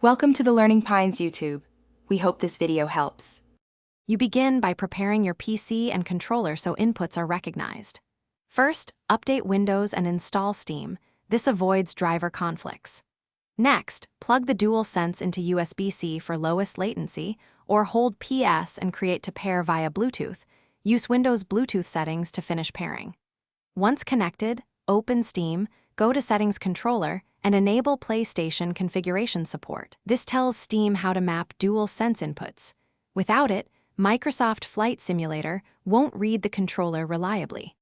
Welcome to the Learning Pines YouTube. We hope this video helps. You begin by preparing your PC and controller so inputs are recognized. First, update Windows and install Steam. This avoids driver conflicts. Next, plug the DualSense into USB-C for lowest latency, or hold PS and create to pair via Bluetooth. Use Windows Bluetooth settings to finish pairing. Once connected, open Steam, go to Settings Controller, and enable PlayStation configuration support. This tells Steam how to map DualSense inputs. Without it, Microsoft Flight Simulator won't read the controller reliably.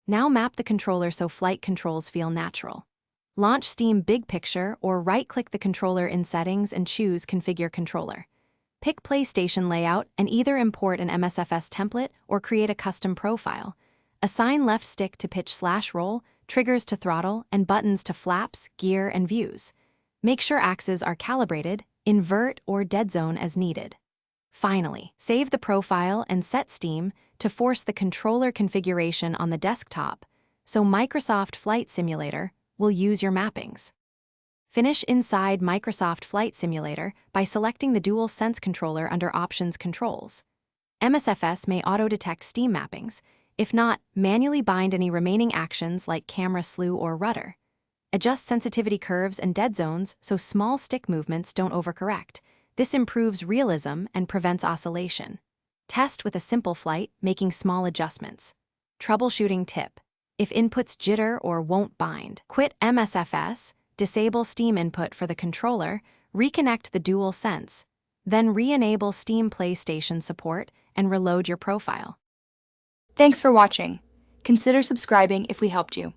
Now map the controller so flight controls feel natural. Launch Steam Big Picture or right-click the controller in Settings and choose Configure Controller. Pick PlayStation Layout and either import an MSFS template or create a custom profile. Assign left stick to pitch/roll, triggers to throttle, and buttons to flaps, gear, and views. Make sure axes are calibrated, invert, or dead zone as needed. Finally, save the profile and set Steam to force the controller configuration on the desktop, so Microsoft Flight Simulator will use your mappings. Finish inside Microsoft Flight Simulator by selecting the DualSense controller under Options Controls. MSFS may auto-detect Steam mappings. If not, manually bind any remaining actions like camera slew or rudder. Adjust sensitivity curves and dead zones so small stick movements don't overcorrect. This improves realism and prevents oscillation. Test with a simple flight, making small adjustments. Troubleshooting tip: if inputs jitter or won't bind, quit MSFS, disable Steam input for the controller, reconnect the DualSense, then re-enable Steam PlayStation support and reload your profile. Thanks for watching. Consider subscribing if we helped you.